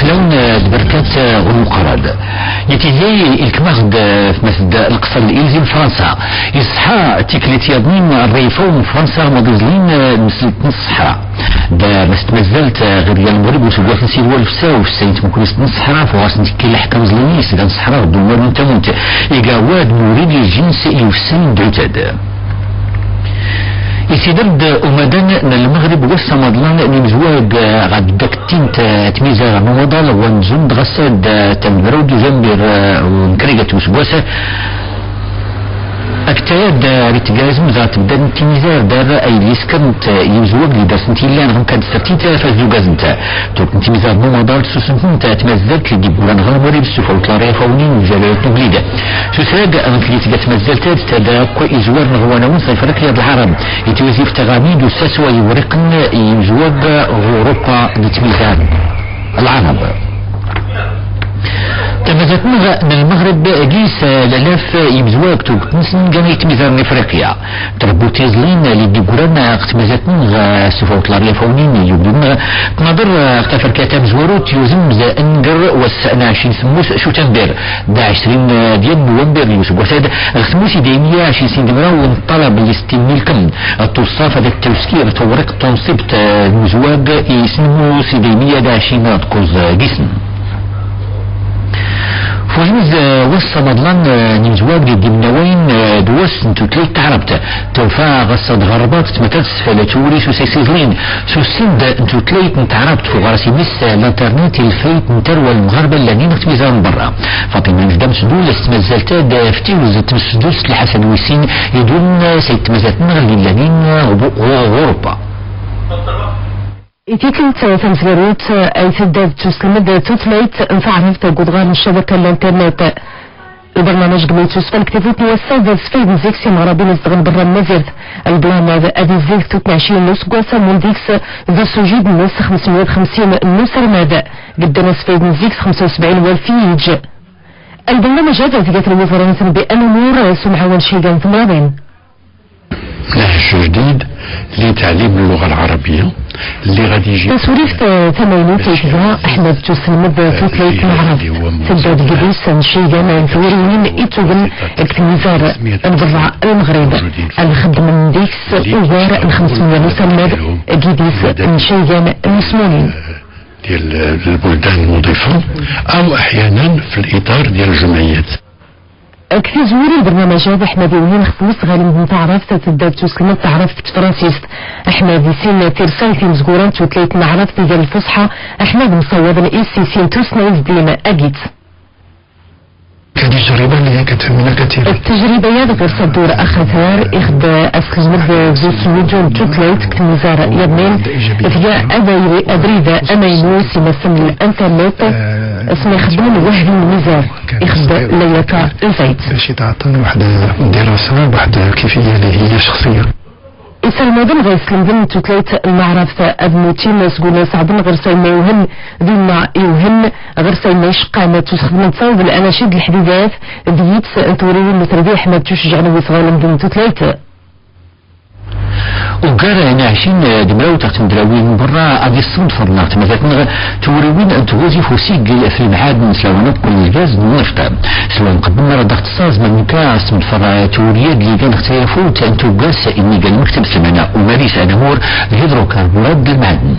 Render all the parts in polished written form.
لون بركات غنوقراد يتيجي الكمغد في مسد القصر الإلزي فرنسا يصحى تيكليت يضمين الريفون فرنسا مضيزلين نصحى دا مازالت غير ديال المغرب وسبوات نسير والفسا وفسايت ممكن نصحى فواس نتكي الحكام زلينيس دا نصحى الدمار نتموت إيقاواد مريد الجنس يفسين دوتاد يسيدرد أمدان المغرب والصمدلان نمزواج غد دكتين تميزة نوضال ونزند غساد تنبرود جنبير ونكريجة وسبوسة اكتاد ريتجازم ذات بدن تميزار دار اي ليسكنت يمزوج لي درس نتيلان هم كانت ستيتا فزوجازنتا توك تميزار نوضال سوسنت تمزلت لجبولان غامري بالسفر وطلاريا فونين وجالية نبليدة سوساق انكليت تمزلتات تدا كو ازوار نغوانا ونصا فرقيا العرب يتوزيف تغاميد وساسوا يورقن يمزوج اوروبا لتميزار العرب تمازتنا من المغرب جيس للاف يمزواج توك نسن جميع ميزان افريقيا تربوتي زلين اللي ديقورنا تمازتنا سفوت لاريا فونين يبدون تنظر اختفر كاتب زوروت يوزم انقر والسأناشين سموس شو تندر دا 20 ديال نوفمبر يوسف وساد غسموسي ديمية 20 سندمرا ونطلب الاستميل كم التوصاف هذا التوسكير تورق تنصيبت المزواج يسمو سيديمية دا 20 تقوز جسم فوجوز والصمدلان نمزواج دي النوين دوس انتو تليت تعربت توفا غصد غربات تمتلس فلاتوري سو سيسيزلين سو سند انتو تليت نتعربت فو غرسي مس الانترنت الفيت نتروى المغاربة اللي نغت ميزان برا فاطمة نجدم سدول استمزلتا دافتيوز تمسدوس لحسن ويسين يدون سيتمزلت نغل اللانين غوروبا إتيكنت تمسغروت أي تداد تسلمد تطليت انفعرفت قدغان الشبكة الانترنت البرنامج قبيت تسفل كتفوت نوساد سفيد نزيكسي مغربي نستغل برا النزيرت البلان أدي زيك 22 نص قواسا مولديكس ذو سجيد نص 550 نص رماد قدنا سفيد نزيكس 75 والفيج البرنامج هذا زيادة الوزارة بأمور سمعة والشيغان ثمانين نهج جديد لتعليم اللغة العربية اللي غادي يجي تسوريف ثمانينات إجزاء أحمد جسم توتليت معرف تبدأ جبوس نشيغان ثوريين إتوغن اكتميزار انبرع المغرب الخدم من ديكس ووار 500 مسمد جديس نشيغان مسمونين ديال البلدان المضيفة أو أحيانا في الإطار ديال الجمعيات كثير زوري البرنامج هذا احمد يوهين خفوص غالي تعرف تتداد تسلمت تعرف فرانسيس احمد يسين ترسال في مزقوران توتليت معرف ديال الفصحى احمد مصوب الاسيسين توسنايز ديال اجيت كتجربة اللي هي كتهمنا كثير التجربة هذا غير الدور أخذها إخد أسكزمد زوج مليون توتليت كمزار يمين فيها أدريدة أمينوس يمثل الإنترنت اسمه يخدم وهي الميزار إخد ليلة الفايت باش يتعطى واحد دراسة واحد كيفية اللي هي شخصية يسلمدن غيسلمدن توتليت المعرفة أدموتين مسقولة سعدن غير سيما يوهن ذينا يوهن غير سيما يشقامة تسخدم تصاوب الأناشيد الحديثات ديت انتوريين متردي أحمد تشجعنا ويصغال مدن توتليت وقال نعشين دمراو تحت مدراوين برا غادي الصنف النار مثلا توريوين ان توظف وسيق في المعادن سواء نقل الغاز والنفط سواء قدمنا ضغط الصاز من كاس من فرا تورياد اللي كان اختلافوت ان توقاس اني قال مكتب سمعنا وماريس انامور الهيدروكربورات المعادن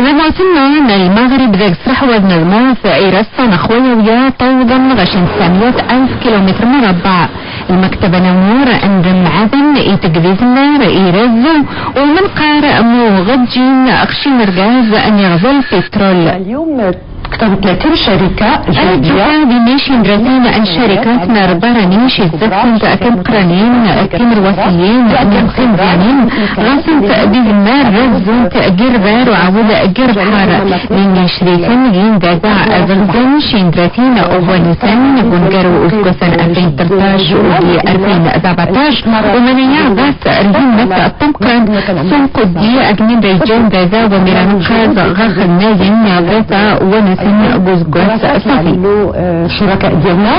ومعتنا ان المغرب ذاك صح وزن الماء في عيرسة نخوية ويا طوضا غشن 900 ألف كيلومتر مربع المكتبة نمور عند المعادن يتقذيزنا يرزو ومن قارئ موغجين أخشين رقاز أن يغزل بترول اليوم كتبوا 30 شركة جديدة بنيشين دراسين عن شركات نربرانيش الزفن أكيد قرانين كمر وسيين نقسم زانين غاسم تأديب النار رزون تأجير بار وعوض أجير بحارة من شريكين جين دازع أزلزن شين دراسين أوفانيسان بنقروا أسكسان 2013 وفي 2017 ومن يعبس رهمة الطمقان سنق دي أجنين ريجان دازع وميران قاز غاخ الناجين يعبسا ونسان بوزقوس صافي الشركاء ديالنا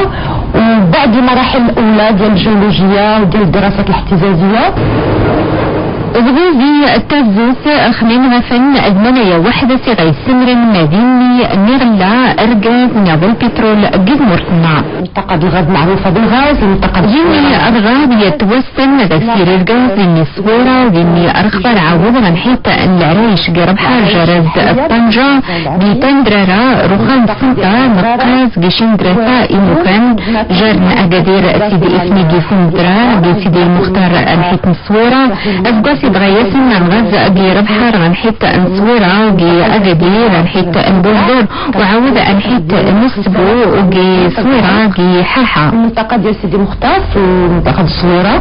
وبعد مراحل الأولى ديال الجيولوجيا وديال الدراسات الاحتزازية وبغازي التازوت خمين غفن أزمنية وحدة غي سمر مديني نيرلا أرقاز نابل بترول جزمورتنا. منطقة الغاز معروفة بالغاز. منطقة جيني أرغاب يتوسن تسير الغاز إني صورة وإني أرخبر عوض غنحيط العريش قرب حاجة الطنجة دي تندرارا رخان سنتا نقاز قشين درسا إمكان جارنا أقادير سيدي اسمي جيفون درا بسيدي المختار الحيط نصورة أسقاسي بغيسن الغاز قرب حار غنحيط نصورة وقي أقادير غنحيط نبوزدور وعوض غنحيط نصبو وقي صورة قي حاحة المنطقة ديال سيدي مختار ومنطقة الصورة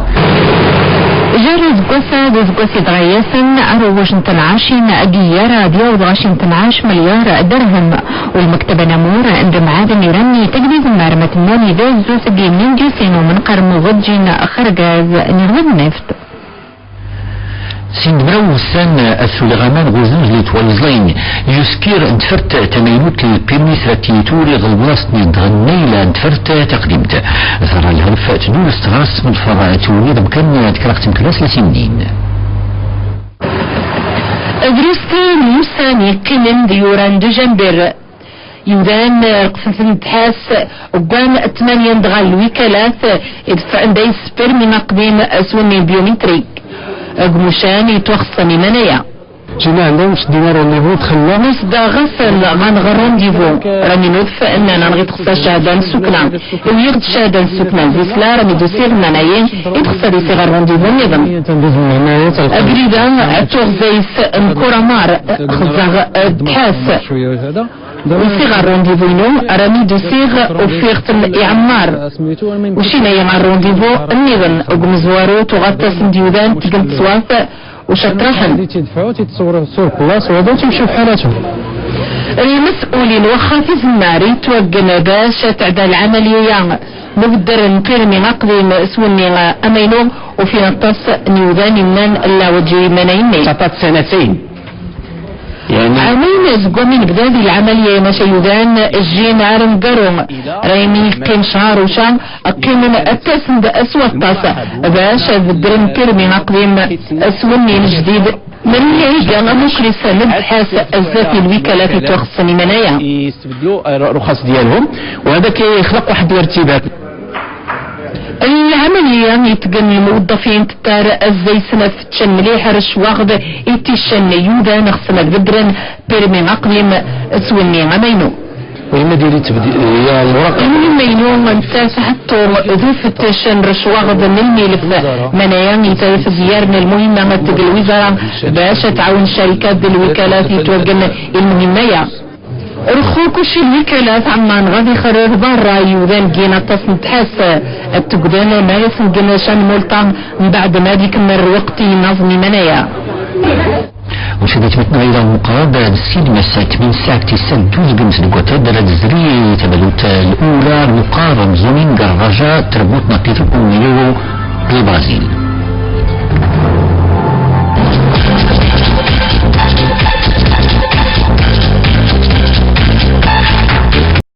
جارز قصة دزقصي دغيسن أروج نتنعاشين أجيارة ديال وغاشين تنعاش مليار درهم والمكتبة نمور عند معادن يرني تجديد المعرمة الناني ذا زوس جيمين جيسين ومن قرم وغجين خرجاز نغذ النفط سند مراو السان السلغمان غوزنج لتوالزلين يسكير انتفرت تمينوت البيرميس راتيتوري غلوصني دغنيلا انتفرت تقديمت ظهر الهرف تدور استغاس من الفضاء توليد مكان تكرخت مكلاس لسنين أدرستي موساني قنن ديوران دجنبر يودان قفن نتحاس وقان 8 دغال الوكالات يدفع دايس بيرمي قديم اسوني بيومتريك قموشان يتوخص منايا جينا عندهم شدينا رونديفو دخلنا نصدا غسل غنغ رونديفو راني نوضف اننا نغي تخصى شهادة السكنة ويغد شهادة السكنة زيسلا راني دوسيغ منايا يتخصى دي صغر رونديفو النظام أقريدا توغزيس نكورامار خزاغ تحاس وصيغ رونديفو ينو راني دوسيغ وفيغت الإعمار وشينا مع رونديفو النظام وقمزوارو تغطس ديودان تقلت سواف وشطرحن تيدفعوا تيتصوروا صور بلاص وهذا تيمشيو بحالاتهم. المسؤولين وخا في الزماري توقنا باش تعدى العملية نقدر نقيرمي نقدم سوني امينو وفي نطاس نيوذاني من اللاوجي منايمي تعطات سنتين يعني عامين زقومين بدادي العملية ماشا يوذان الجين عارم قروم رايمي كين شهر وشان اقيمن التاسم دا اسوى الطاسة باش ذكرن كرمي نقدم اسوني الجديد من يجي انا مكرسة نبحث الذاتي الوكالات توخصني منايا يستبدلوا رخص ديالهم وهذا كيخلق واحد الارتباك. العملية يتقن الموظفين تتار الزيسنة فتشن مليح رش واخد يتشن يودا نخصنا قدرن بيرمي نقلم سوني عمينو وإما ديري يا المراقب مينو منساس حتى ذو فتشن رش واخد من الملف منايا يتعرف زيارنا المهمة تقل الوزارة باش تعاون شركات الوكالات يتوقن المهمة رخو كلشي الوكالات عمان غادي خرج برا يوذان كينا تصن تحس التقدان ما يسن شان مولطان من بعد ما ديك الوقت ينظمي منايا وشدت متنا إلى مقابلة السينما الساعة 8 ساعة 12 بمس القوتات درد زري تبلوت الأولى مقارن زومين قرغجة تربوت نقيت الأميو بالبرازيل